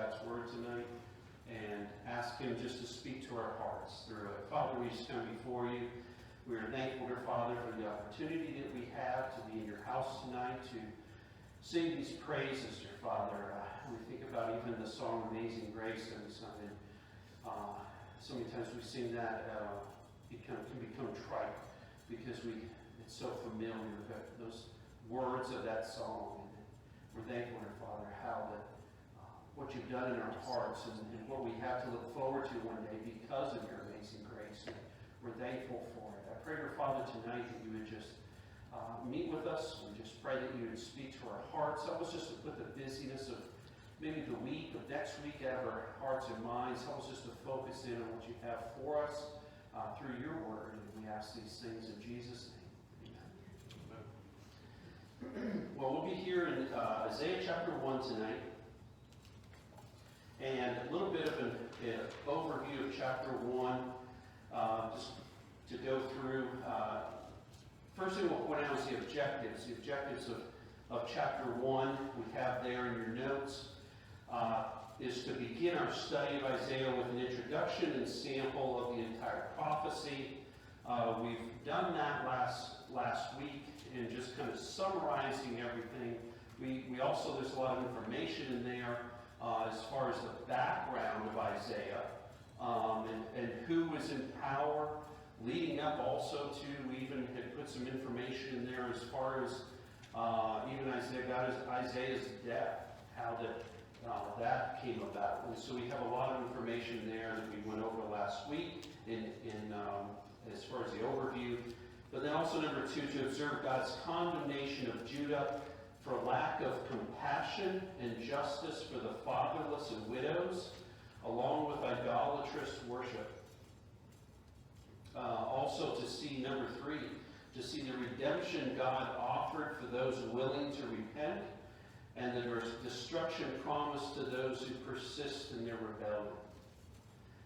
God's Word tonight and ask Him just to speak to our hearts through it. Father, we just come before you. We are thankful, dear Father, for the opportunity that we have to be in your house tonight to sing these praises, dear Father. We think about even the song Amazing Grace every Sunday. So many times we sing that, can become trite because it's so familiar, those words of that song. And we're thankful, dear Father, how that what you've done in our hearts and what we have to look forward to one day because of your amazing grace. And we're thankful for it. I pray, dear Father, tonight that you would just meet with us. We just pray that you would speak to our hearts. Help us just to put the busyness of maybe the week of next week out of our hearts and minds. Help us just to focus in on what you have for us through your word. And we ask these things in Jesus' name. Amen. Well, we'll be here in Isaiah chapter 1 tonight. And a little bit of an overview of chapter 1, just to go through. First thing we'll point out is the objectives. The objectives of chapter 1 we have there in your notes is to begin our study of Isaiah with an introduction and sample of the entire prophecy. We've done that last week and just kind of summarizing everything. We also, there's a lot of information in there as far as the background of Isaiah and who was in power, leading up also to, we even had put some information in there as far as even Isaiah's death, how that came about. And so we have a lot of information there that we went over last week in as far as the overview. But then also number 2, to observe God's condemnation of Judah for lack of compassion and justice for the fatherless and widows, along with idolatrous worship. Also to see, number 3, to see the redemption God offered for those willing to repent, and the destruction promised to those who persist in their rebellion.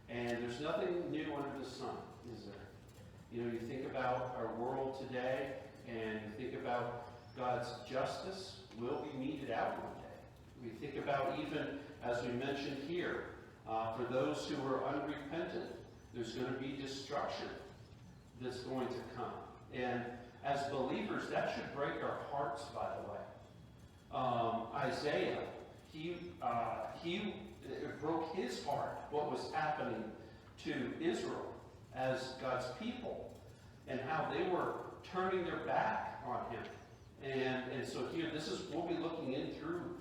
And there's nothing new under the sun, is there? You know, you think about our world today, and you think about God's justice will be meted out one day. We think about, even as we mentioned here, for those who are unrepentant, there's going to be destruction that's going to come. And as believers, that should break our hearts, by the way. Isaiah, it broke his heart what was happening to Israel as God's people and how they were turning their back on him. And so here, we'll be looking in through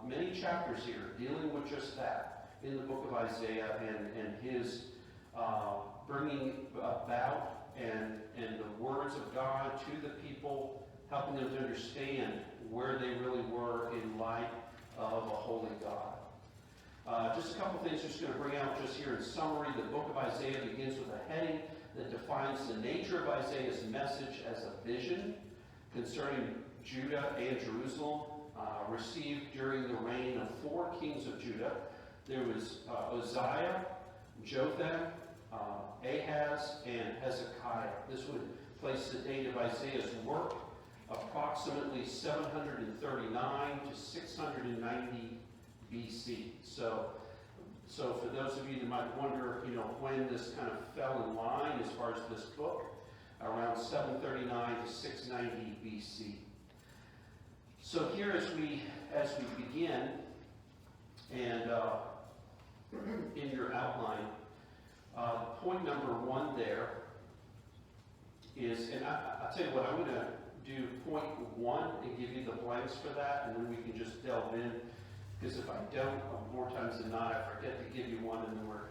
many chapters here, dealing with just that in the book of Isaiah and his bringing about and the words of God to the people, helping them to understand where they really were in light of a holy God. Just a couple things I'm just going to bring out just here in summary. The book of Isaiah begins with a heading that defines the nature of Isaiah's message as a vision concerning Judah and Jerusalem, received during the reign of 4 kings of Judah. There was Uzziah, Jotham, Ahaz, and Hezekiah. This would place the date of Isaiah's work approximately 739 to 690 BC. So for those of you that might wonder, when this kind of fell in line as far as this book, around 739 to 690 BC. So here as we begin, and in your outline, point number 1 there is, and I'll tell you what, I'm going to do point 1 and give you the blanks for that, and then we can just delve in, because if I don't, more times than not, I forget to give you one, and then we're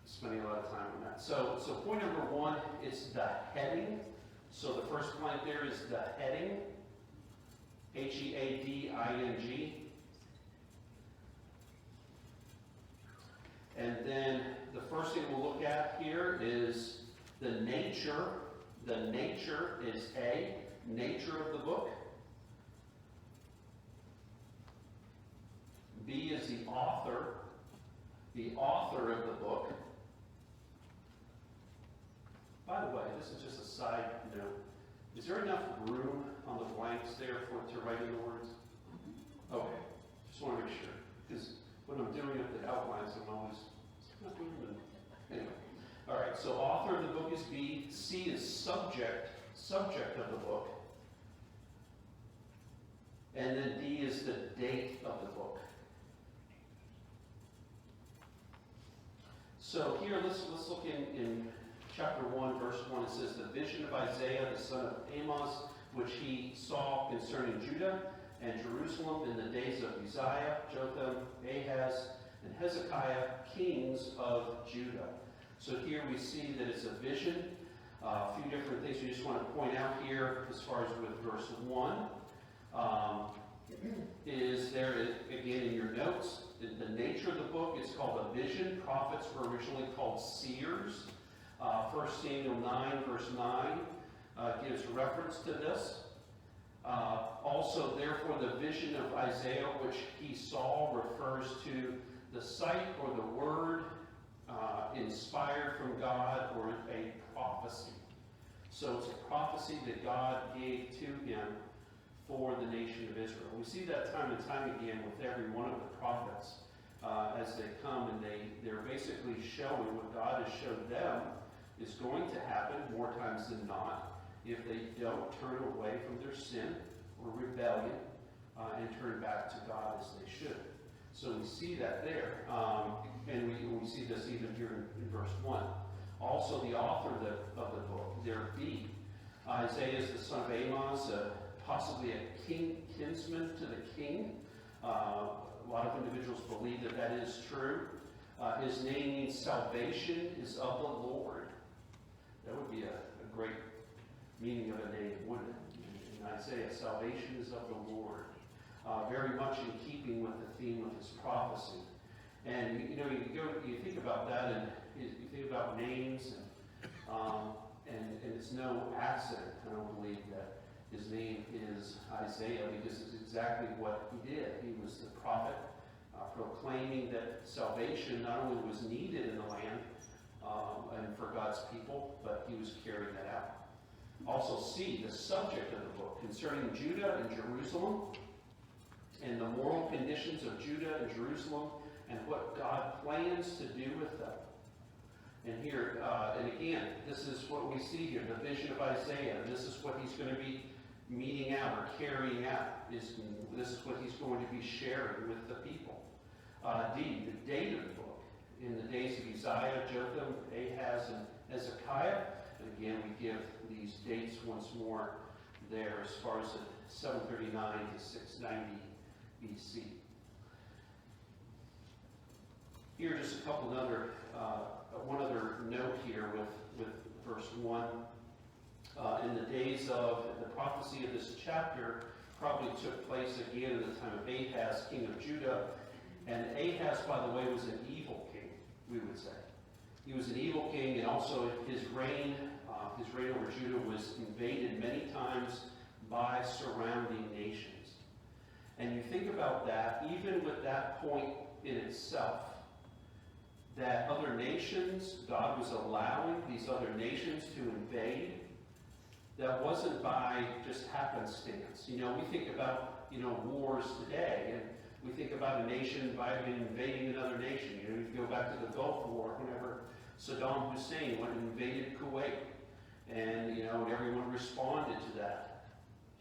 spending a lot of time on that. So point number 1 is the heading. So the first blank there is the heading, Heading. And then the first thing we'll look at here is the nature. The nature is A, nature of the book. B is the author of the book. By the way, this is just a side note. Is there enough room on the blanks there to write in the words? Okay, just want to make sure. Because So author of the book is B. C is subject of the book. And then D is the date of the book. So here, let's look in chapter 1, verse 1. It says, the vision of Isaiah, the son of Amos, which he saw concerning Judah and Jerusalem in the days of Uzziah, Jotham, Ahaz, and Hezekiah, kings of Judah. So here we see that it's a vision. A few different things we just want to point out here as far as with verse 1. Is there, again, in your notes, the nature of the book is called a vision. Prophets were originally called seers. 1 Samuel 9, verse 9 gives reference to this. Also, therefore, the vision of Isaiah, which he saw, refers to the sight or the word inspired from God, or a prophecy. So it's a prophecy that God gave to him for the nation of Israel. We see that time and time again with every one of the prophets as they come, and they're basically showing what God has showed them is going to happen more times than not if they don't turn away from their sin or rebellion and turn back to God as they should. So we see that there, and we see this even here in verse 1. Also, the author of the book, there B. Isaiah is the son of Amos, possibly a kinsman to the king. A lot of individuals believe that that is true. His name means salvation is of the Lord. That would be a great meaning of a name, wouldn't it? In Isaiah, salvation is of the Lord. Very much in keeping with the theme of his prophecy. And you think about that, and you think about names, and it's no accident, I don't believe, that his name is Isaiah, because it's exactly what he did. He was the prophet proclaiming that salvation not only was needed in the land and for God's people, but he was carrying that out. Also C, the subject of the book, concerning Judah and Jerusalem, and the moral conditions of Judah and Jerusalem, and what God plans to do with them. And here, and again, this is what we see here, the vision of Isaiah. This is what he's going to be meeting out or carrying out. This is what he's going to be sharing with the people. D, the date of the book. In the days of Uzziah, Jotham, Ahaz, and Hezekiah. And again, we give these dates once more there as far as 739 to 690 BC. Here, just a couple other, one other note here with verse 1. In the days of the prophecy of this chapter, probably took place again in the time of Ahaz, king of Judah. And Ahaz, by the way, was an evil king, we would say. He was an evil king, and also his reign over Judah was invaded many times by surrounding nations. And you think about that, even with that point in itself, that other nations, God was allowing these other nations to invade. That wasn't by just happenstance. We think about, wars today, and we think about a nation by invading another nation. You go back to the Gulf War, whenever Saddam Hussein went and invaded Kuwait, and everyone responded to that.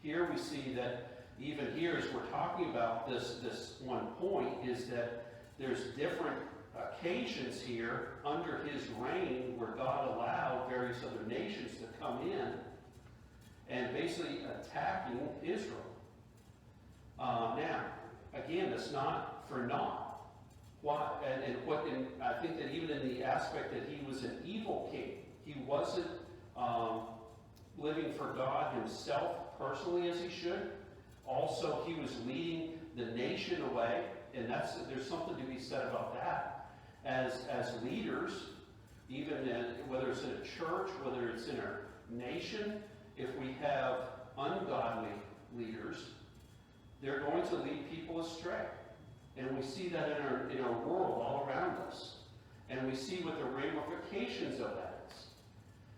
Here we see that even here, as we're talking about this one point, is that there's different occasions here under his reign where God allowed various other nations to come in and basically attacking Israel. Now, again, it's not for naught. Why? And I think that even in the aspect that he was an evil king, he wasn't living for God himself personally as he should. Also, he was leading the nation away, and there's something to be said about that. As leaders, even whether it's in a church, whether it's in a nation, if we have ungodly leaders, they're going to lead people astray. And we see that in our world all around us. And we see what the ramifications of that is.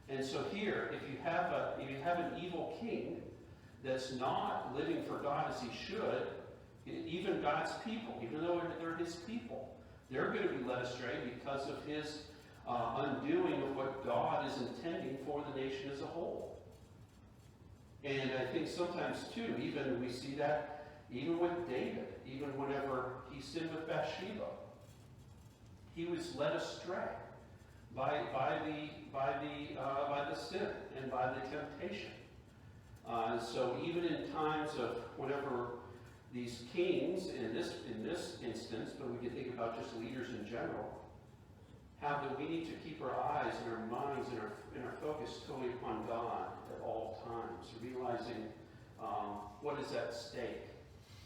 And so here, if you have an evil king that's not living for God as he should, even God's people, even though they're his people, they're going to be led astray because of his undoing of what God is intending for the nation as a whole. And I think sometimes too, even we see that even with David, even whenever he sinned with Bathsheba, he was led astray by the sin and by the temptation. So even in times of whenever these kings, in this instance, but we can think about just leaders in general, how that we need to keep our eyes and our minds and our focus totally upon God at all times, realizing what is at stake.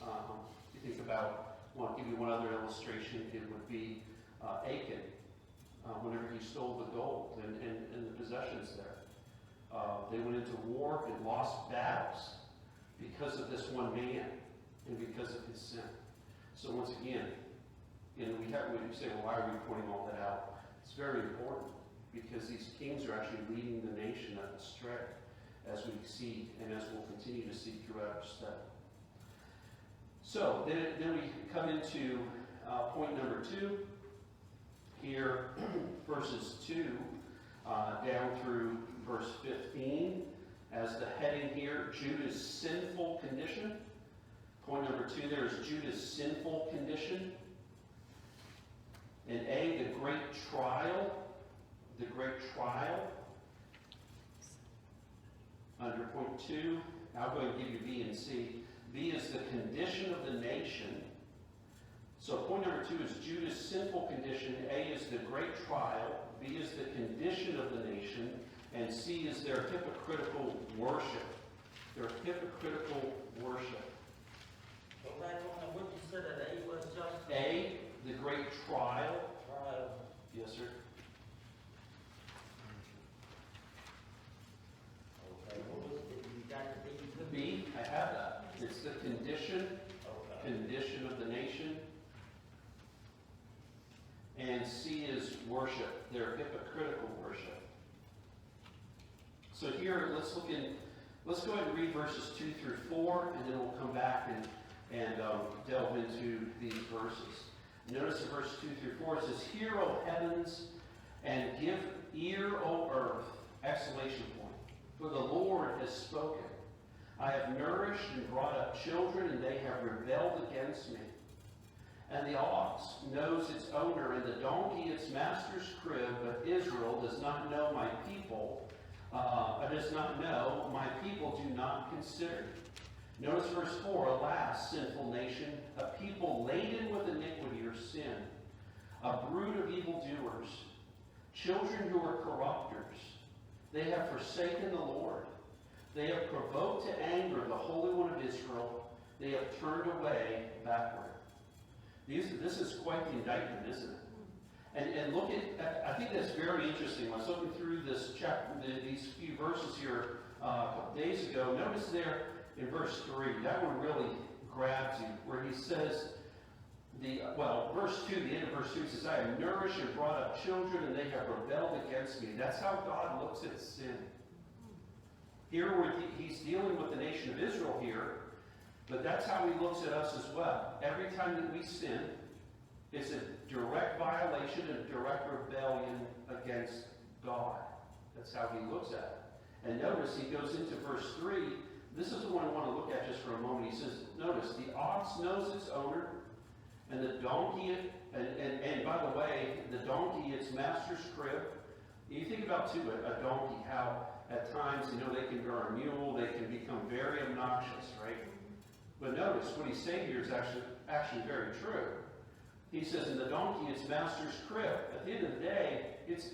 You think about, I'll give you one other illustration. It would be Achan, whenever he stole the gold and the possessions there. They went into war and lost battles because of this one man and because of his sin. So once again, when you say, well, why are we pointing all that out? It's very important because these kings are actually leading the nation astray, as we see and as we'll continue to see throughout our study. So then we come into point number 2. Here, verses 2 down through verse 15, as the heading here, Judah's sinful condition. Point number 2 there is Judah's sinful condition. And A, the great trial. The great trial. Under point 2, I'll go and give you B and C. B is the condition of the nation. So point number 2 is Judah's sinful condition. A is the great trial. B is the condition of the nation. And C is their hypocritical worship. Their hypocritical worship. Go back on what you said that A was, John? A, the great trial. Trial. Yes, sir. Okay, what was it? You got the B? B, I have that. It's the condition. Okay. Condition of the nation. And C is worship, their hypocritical worship. So here, let's go ahead and read verses 2 through 4, and then we'll come back and delve into these verses. Notice in verse 2 through 4, it says, "Hear, O heavens, and give ear, O earth!" Exclamation point. "For the Lord has spoken. I have nourished and brought up children, and they have rebelled against me. And the ox knows its owner, and the donkey its master's crib, but Israel does not know my people. My people do not consider." Notice verse 4, "Alas, sinful nation, a people laden with iniquity or sin, a brood of evildoers, children who are corrupters. They have forsaken the Lord. They have provoked to anger the Holy One of Israel. They have turned away backward." This is quite the indictment, isn't it? And look at, I think that's very interesting. I was looking through this chapter, these few verses here a couple days ago. Notice there in verse 3, that one really grabs you, where he says, verse 2, the end of verse 2 says, "I have nourished and brought up children, and they have rebelled against me." That's how God looks at sin. Here he's dealing with the nation of Israel here, but that's how he looks at us as well. Every time that we sin, it's a direct violation and direct rebellion against God. That's how he looks at it. And notice he goes into verse 3. This is the one I want to look at just for a moment. He says, notice, "The ox knows its owner, and the donkey, and by the way, the donkey, its master's crib." You think about, too, a donkey, how at times, they can, or a mule, they can become very obnoxious, right? But notice, what he's saying here is actually very true. He says, "In the donkey, its master's crib." At the end of the day, it's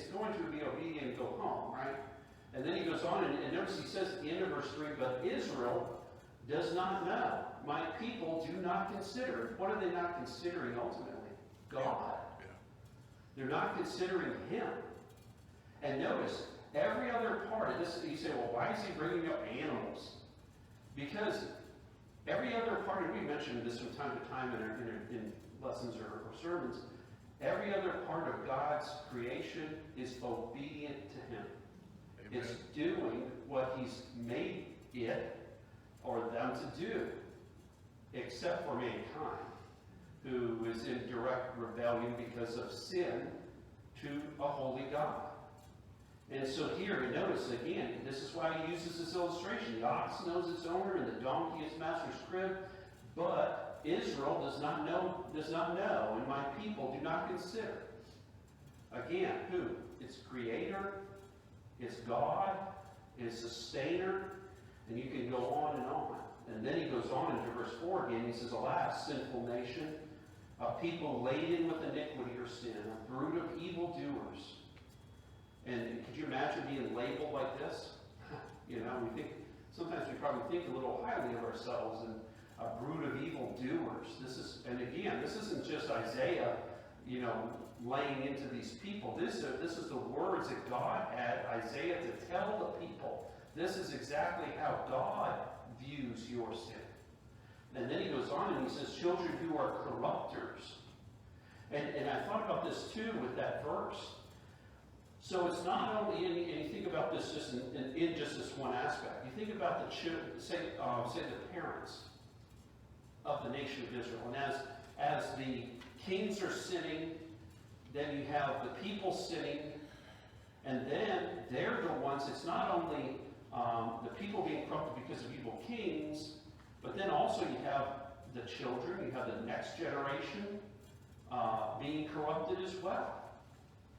going to be obedient and go home, right? And then he goes on, and notice he says at the end of verse 3, "But Israel does not know. My people do not consider." What are they not considering ultimately? God. Yeah. They're not considering him. And notice, every other part of this, you say, well, why is he bringing up animals? Because every other part, and we mentioned this from time to time in lessons or sermons, every other part of God's creation is obedient to him. Amen. It's doing what he's made it or them to do, except for mankind, who is in direct rebellion because of sin to a holy God. And so here, you notice again, this is why he uses this illustration. The ox knows its owner and the donkey its master's crib, but Israel does not know, and my people do not consider. Again, who? It's creator, it's God, it's sustainer, and you can go on and on. And then he goes on into verse 4 again. He says, alas, sinful nation, a people laden with iniquity or sin, a brood of evildoers. And could you imagine being labeled like this? You know, sometimes we probably think a little highly of ourselves, and a brood of evildoers. And again, this isn't just Isaiah, laying into these people. This is the words that God had Isaiah to tell the people. This is exactly how God views your sin. And then he goes on and he says, children who are corrupters. And I thought about this too with that verse. So it's not only, and you think about this just in just this one aspect. You think about the children, say the parents of the nation of Israel. And as the kings are sinning, then you have the people sinning, and then they're the ones, it's not only the people being corrupted because of evil kings, but then also you have the children, you have the next generation being corrupted as well.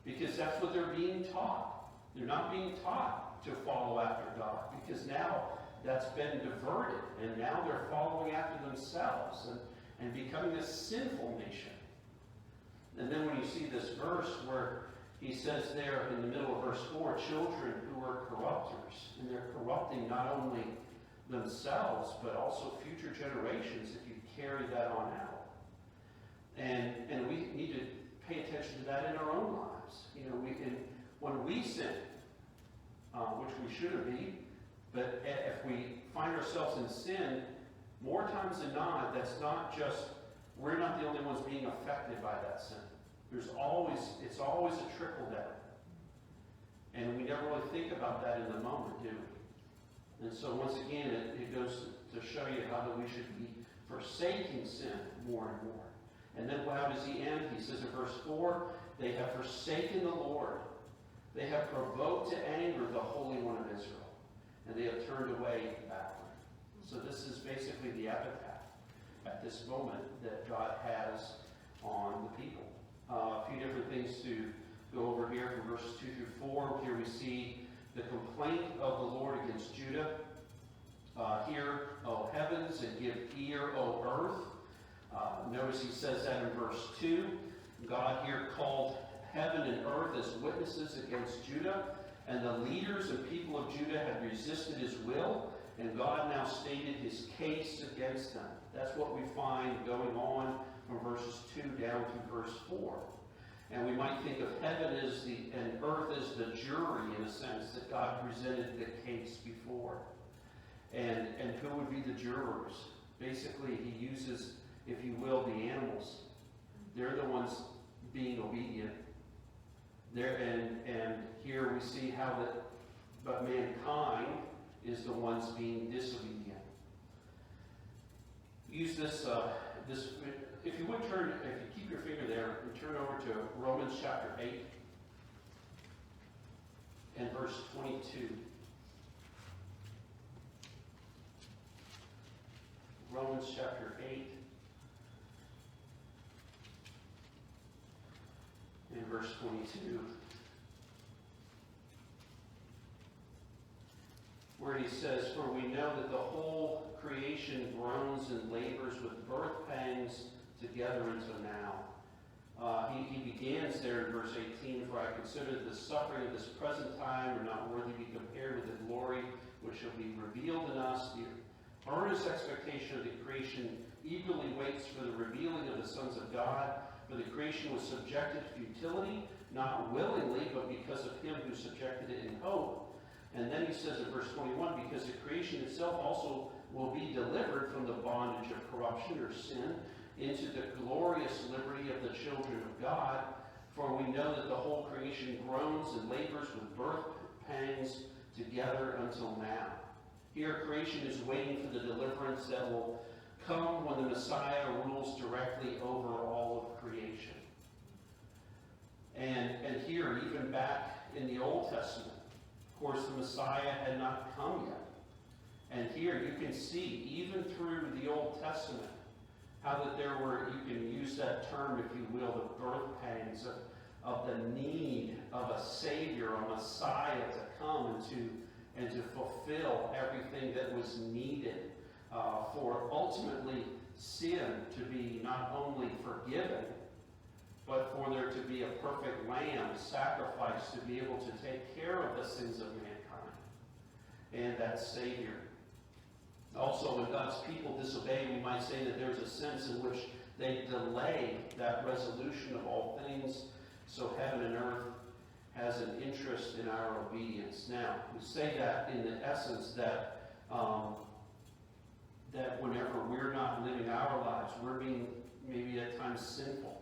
Because that's what they're being taught. They're not being taught to follow after God, because now that's been diverted, and now they're following after themselves and becoming a sinful nation. And then when you see this verse where he says there in the middle of verse 4, children who are corrupters, and they're corrupting not only themselves, but also future generations if you carry that on out. And we need to pay attention to that in our own lives. When we sin, which we shouldn't be, but if we find ourselves in sin, more times than not, we're not the only ones being affected by that sin. It's always a trickle down. And we never really think about that in the moment, do we? And so once again, it goes to show you how that we should be forsaking sin more and more. And then how does he end? He says in verse 4, they have forsaken the Lord. They have provoked to anger the Holy One of Israel. And they have turned away backward. So this is basically the epitaph at this moment that God has on the people. A few different things to go over here from verses 2 through 4. Here we see the complaint of the Lord against Judah. Hear, O heavens, and give ear, O earth. Notice he says that in verse 2. God here called heaven and earth as witnesses against Judah, and the leaders and people of Judah had resisted his will, and God now stated his case against them. That's what we find going on from verses 2 down to verse 4. And we might think of heaven and earth as the jury, in a sense, that God presented the case before. And who would be the jurors? Basically, he uses, if you will, the animals. They're the ones being obedient. And here we see how but mankind is the ones being disobedient. Use this, if you keep your finger there and turn over to Romans chapter 8 and verse 22. Romans chapter 8 and verse 22, where he says, for we know that the whole creation groans and labors with birth pangs together until now. He begins there in verse 18, for I consider that the suffering of this present time are not worthy to be compared with the glory which shall be revealed in us. The earnest expectation of the creation eagerly waits for the revealing of the sons of God. For the creation was subjected to futility, not willingly, but because of him who subjected it in hope. And then he says in verse 21, because the creation itself also will be delivered from the bondage of corruption or sin into the glorious liberty of the children of God. For we know that the whole creation groans and labors with birth pangs together until now. Here creation is waiting for the deliverance that will come when the Messiah rules directly over all of creation. And here in the Old Testament, of course, the Messiah had not come yet. And here you can see, even through the Old Testament, how that there were, you can use that term, if you will, the birth pangs of the need of a Savior, a Messiah to come and to fulfill everything that was needed for ultimately sin to be not only forgiven, but for there to be a perfect lamb sacrificed to be able to take care of the sins of mankind. And that Savior. Also, when God's people disobey, we might say that there's a sense in which they delay that resolution of all things, so heaven and earth has an interest in our obedience. Now, we say that in the essence that that whenever we're not living our lives, we're being maybe at times sinful.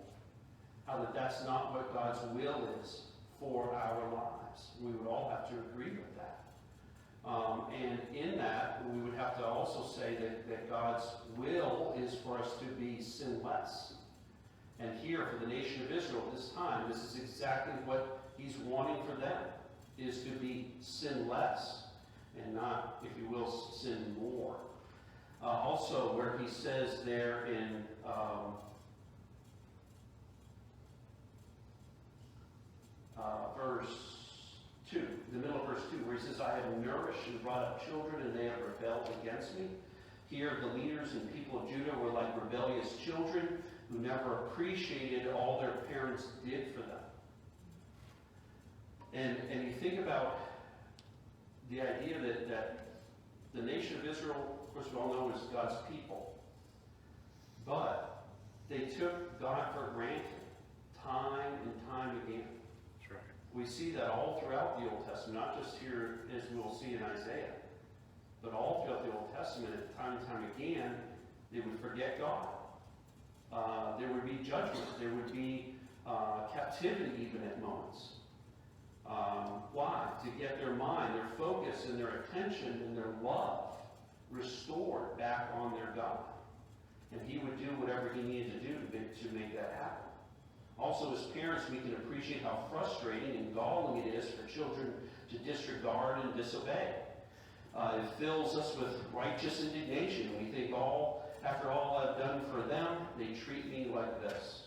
How that that's not what God's will is for our lives. We would all have to agree with that. And in that, we would have to also say that God's will is for us to be sinless. And here, for the nation of Israel at this time, this is exactly what he's wanting for them, is to be sinless and not, if you will, sin more. Also, where he says there in verse 2, the middle of verse 2, where he says, I have nourished and brought up children, and they have rebelled against me. Here, the leaders and people of Judah were like rebellious children who never appreciated all their parents did for them. And you think about the idea that the nation of Israel, of course, we all know is God's people. But they took God for granted time and time again. That's right. We see that all throughout the Old Testament, not just here as we will see in Isaiah, but all throughout the Old Testament, time and time again, they would forget God. There would be judgment. There would be captivity even at moments. Why? To get their mind, their focus, and their attention, and their love restored back on their God. And he would do whatever he needed to do to make that happen. Also, as parents, we can appreciate how frustrating and galling it is for children to disregard and disobey. It fills us with righteous indignation. We think, after all I've done for them, they treat me like this.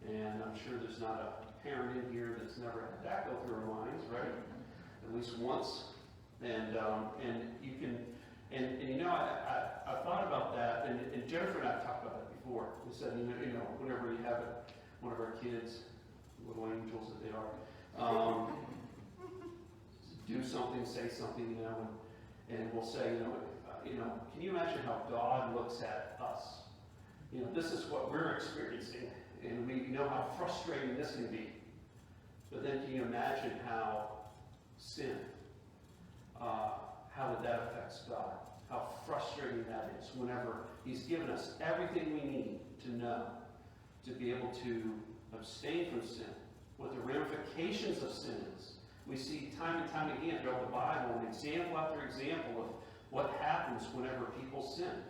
And I'm sure there's not a parent in here that's never had that go through our minds, right? At least once. And you can, and you know, I thought about that, and Jennifer and I have talked about that before. We said, you know, whenever you have one of our kids, little angels that they are, do something, say something, you know, and we'll say, you know, can you imagine how God looks at us? You know, this is what we're experiencing, and we know how frustrating this can be. But then can you imagine how sin, how that affects God? How frustrating that is whenever he's given us everything we need to know, to be able to abstain from sin, what the ramifications of sin is. We see time and time again throughout the Bible, an example after example of what happens whenever people sin.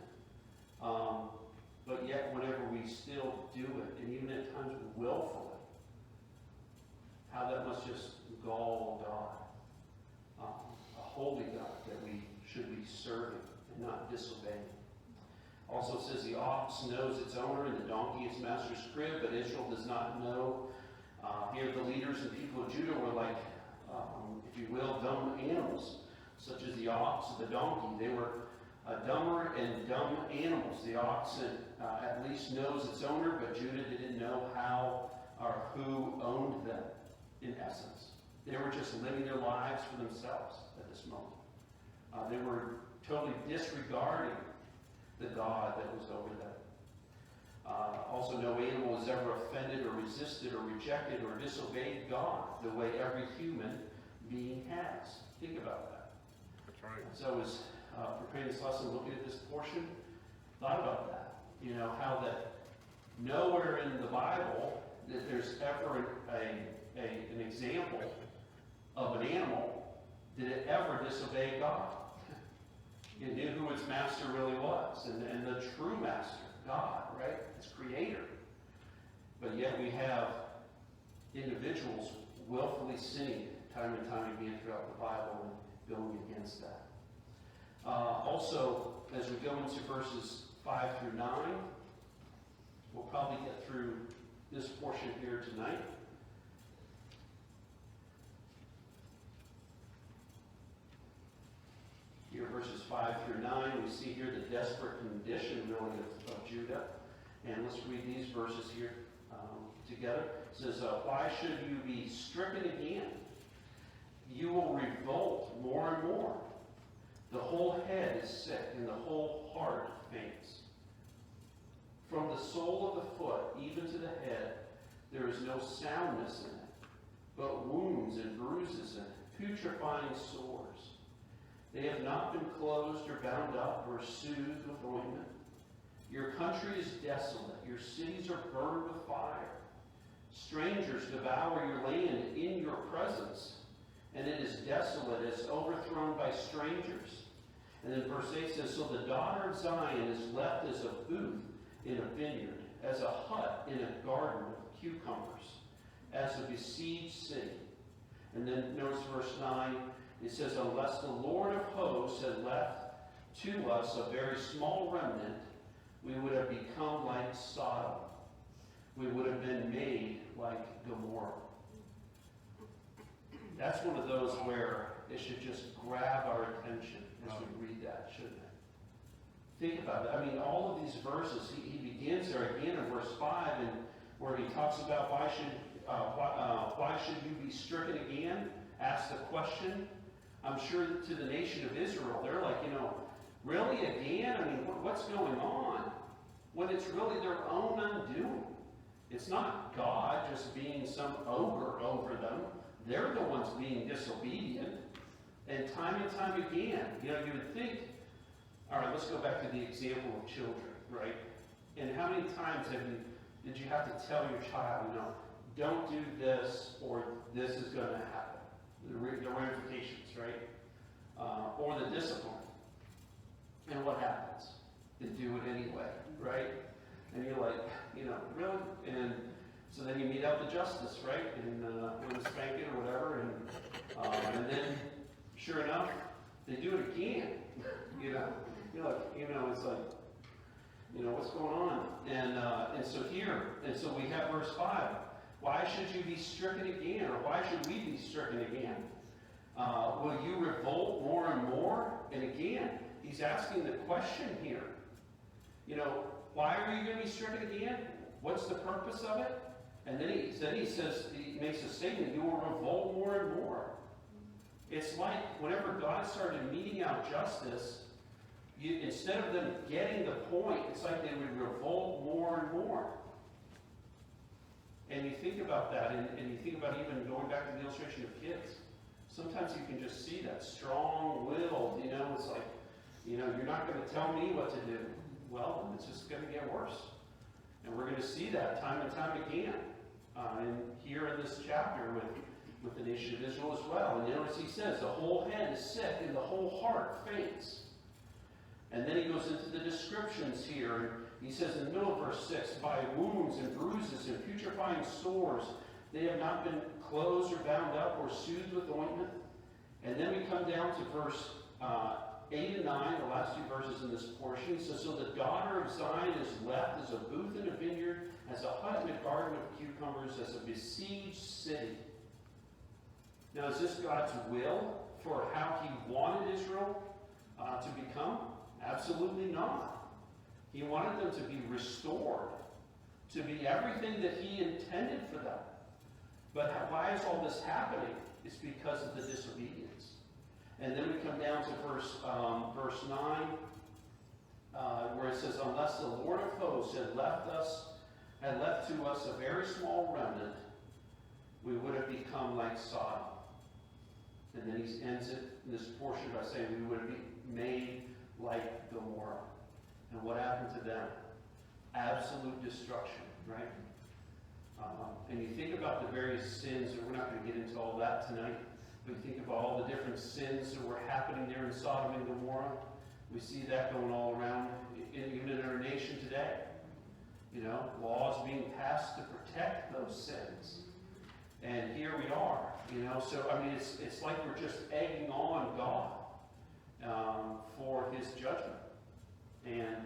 But yet, whenever we still do it, and even at times willfully, how that must just gall God, a holy God that we should be serving and not disobeying. Also, it says the ox knows its owner and the donkey its master's crib, but Israel does not know. Here, the leaders and people of Judah were like, if you will, dumb animals, such as the ox and the donkey. They were dumber and dumb animals. The ox at least knows its owner, but Judah didn't know how or who owned them, in essence. They were just living their lives for themselves at this moment. They were totally disregarding the God that was over them. Also, no animal has ever offended or resisted or rejected or disobeyed God the way every human being has. Think about that. That's right. So I was preparing this lesson, looking at this portion, thought about that. You know, how that nowhere in the Bible that there's ever an example of an animal did it ever disobey God. It knew who its master really was, and the true master, God, right? Its creator. But yet we have individuals willfully sinning time and time again throughout the Bible and going against that. Also, as we go into verses 5 through 9, we'll probably get through this portion here tonight. Here, verses 5 through 9, we see here the desperate condition, really, of Judah. And let's read these verses here together. It says, why should you be stricken again? You will revolt more and more. The whole head is sick, and the whole heart faints. From the sole of the foot even to the head, there is no soundness in it, but wounds and bruises and putrefying sores. They have not been closed or bound up or soothed with ointment. Your country is desolate. Your cities are burned with fire. Strangers devour your land in your presence, and it is desolate, as overthrown by strangers. And then verse 8 says, so the daughter of Zion is left as a booth in a vineyard, as a hut in a garden of cucumbers, as a besieged city. And then notice verse 9, it says, unless the Lord of hosts had left to us a very small remnant, we would have become like Sodom. We would have been made like Gomorrah. That's one of those where it should just grab our attention as we read that, shouldn't it? Think about it. I mean, all of these verses, he begins there again in verse 5, and where he talks about why should you be stricken again? Ask the question. I'm sure to the nation of Israel, they're like, really again? I mean, what's going on? When it's really their own undoing. It's not God just being some ogre over them. They're the ones being disobedient. And time again, you would think, all right, let's go back to the example of children, right? And how many times did you have to tell your child, don't do this or this is going to happen? The ramifications, right? Or the discipline. And what happens? They do it anyway, right? And you're like, really? And so then you mete out the justice, right? And with a spanking or whatever. And then, sure enough, they do it again. You're like, it's like, what's going on? And so we have verse 5. Why should you be stricken again? Or why should we be stricken again? Will you revolt more and more? And again, he's asking the question here. Why are you going to be stricken again? What's the purpose of it? And then he makes a statement, you will revolt more and more. It's like whenever God started meting out justice, instead of them getting the point, it's like they would revolt more and more. And you think about that, and you think about even going back to the illustration of kids. Sometimes you can just see that strong-willed, it's like, you're not going to tell me what to do. Well, it's just going to get worse. And we're going to see that time and time again. And here in this chapter with the nation of Israel as well. And notice he says, the whole head is sick and the whole heart faints. And then he goes into the descriptions here. And he says in the middle of verse 6, by wounds and bruises and putrefying sores, they have not been closed or bound up or soothed with ointment. And then we come down to verse 8 and 9, the last two verses in this portion. He says, so the daughter of Zion is left as a booth in a vineyard, as a hut in a garden of cucumbers, as a besieged city. Now, is this God's will for how he wanted Israel to become? Absolutely not. He wanted them to be restored, to be everything that he intended for them. But why is all this happening? It's because of the disobedience. And then we come down to verse 9, where it says, unless the Lord of hosts had left to us a very small remnant, we would have become like Sodom. And then he ends it in this portion by saying we would have been made like Gomorrah. And what happened to them? Absolute destruction, right? And you think about the various sins, and we're not going to get into all that tonight, but you think about all the different sins that were happening there in Sodom and Gomorrah. We see that going all around, even in our nation today. Laws being passed to protect those sins. And here we are, so I mean, it's like we're just egging on God for his judgment. And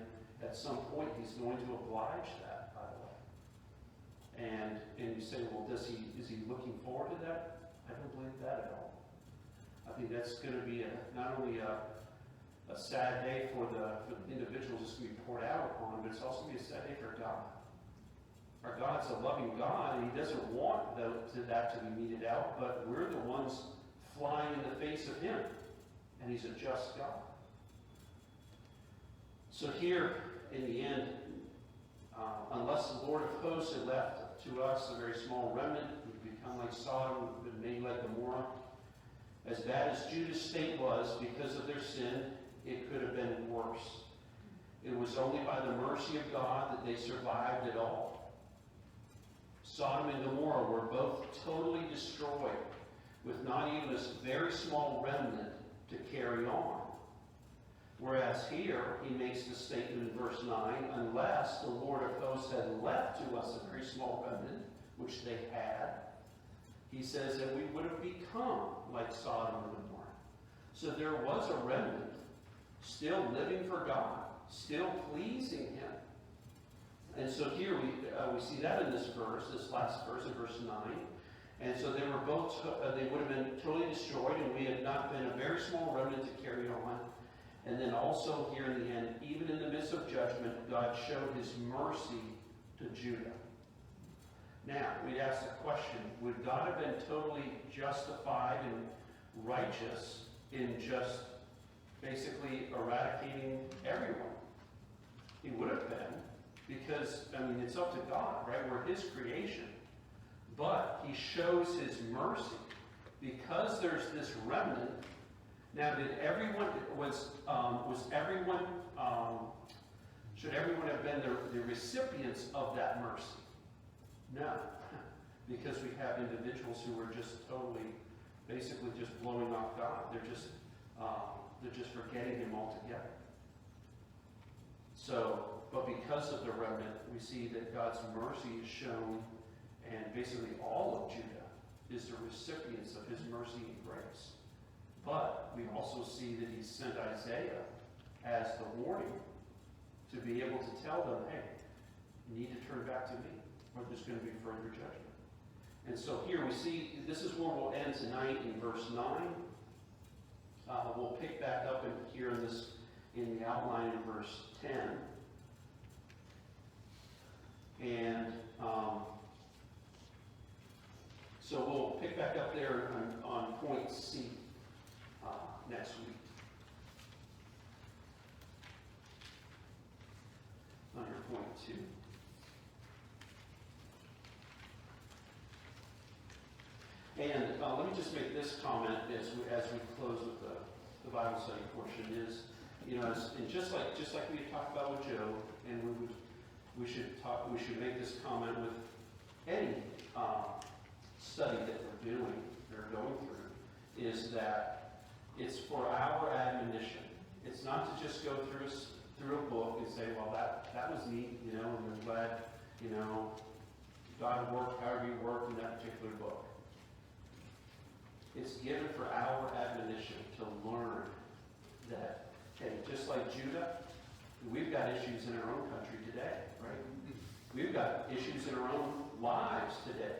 at some point, he's going to oblige that, by the way. And you say, well, is he looking forward to that? I don't believe that at all. I think that's going to be not only a sad day for the individuals it's going to be poured out upon, but it's also going to be a sad day for God. Our God's a loving God, and he doesn't want that to be meted out, but we're the ones flying in the face of him, and he's a just God. So here, in the end, unless the Lord of hosts had left to us a very small remnant, we'd become like Sodom, we'd been made like Gomorrah. As bad as Judah's state was because of their sin, it could have been worse. It was only by the mercy of God that they survived it all. Sodom and Gomorrah were both totally destroyed, with not even a very small remnant to carry on. Whereas here, he makes the statement in verse 9, unless the Lord of hosts had left to us a very small remnant, which they had, he says that we would have become like Sodom and Gomorrah. So there was a remnant still living for God, still pleasing him. And so here we see that in this verse, this last verse in verse 9. And so they were both, they would have been totally destroyed, and we had not been a very small remnant to carry on. And then also here in the end, even in the midst of judgment, God showed his mercy to Judah. Now, we'd ask the question, would God have been totally justified and righteous in just basically eradicating everyone? He would have been, because, I mean, it's up to God, right? We're his creation. But he shows his mercy because there's this remnant. Now, should everyone have been the recipients of that mercy? No, because we have individuals who are just totally, basically just blowing off God. They're just forgetting him altogether. So, but because of the remnant, we see that God's mercy is shown, and basically all of Judah is the recipients of his mercy and grace. But we also see that he sent Isaiah as the warning to be able to tell them, hey, you need to turn back to me, or there's going to be further judgment. And so here we see, this is where we'll end tonight in verse 9. We'll pick back up here in the outline in verse 10. And so we'll pick back up there on point C next week. Under point 2. And let me just make this comment as we close with the Bible study portion is, and just like we talked about with Job, and we should make this comment with any study that we're doing or going through, is that it's for our admonition. It's not to just go through a book and say, well, that was neat, and I'm glad, God worked however he worked in that particular book. It's given for our admonition to learn that, hey, just like Judah, we've got issues in our own country today, right? We've got issues in our own lives today.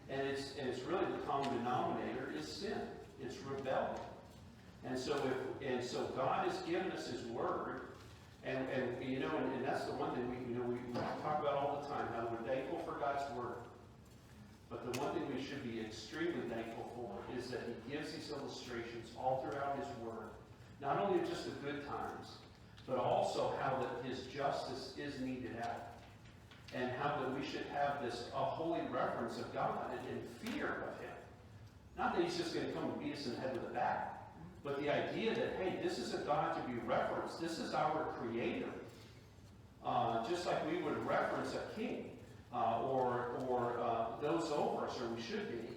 And it's really the common denominator is sin. It's rebellion. And so God has given us his word, and that's the one thing we talk about all the time, how we're thankful for God's word. But the one thing we should be extremely thankful for is that he gives these illustrations all throughout his word. Not only just the good times, but also how that his justice is meted out. And how that we should have a holy reverence of God and fear of him. Not that he's just going to come and beat us in the head with a bat, but the idea that, hey, this is a God to be reverenced. This is our creator. Just like we would reverence a king. Or those over us, or we should be.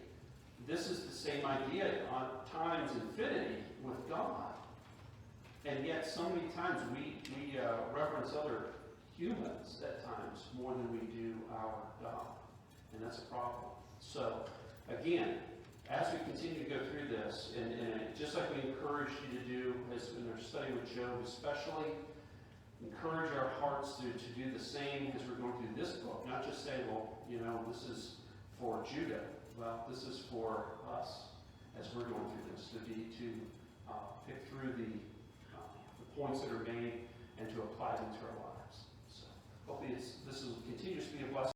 This is the same idea on times infinity with God. And yet so many times we reverence other humans at times more than we do our God. And that's a problem. So again, as we continue to go through this, and just like we encourage you to do as in our study with Job, especially encourage our hearts to do the same as we're going through this book. Not just say, well, this is for Judah. Well, this is for us as we're going through this, to pick through the points that are made and to apply them to our lives. So hopefully this continues to be a blessing.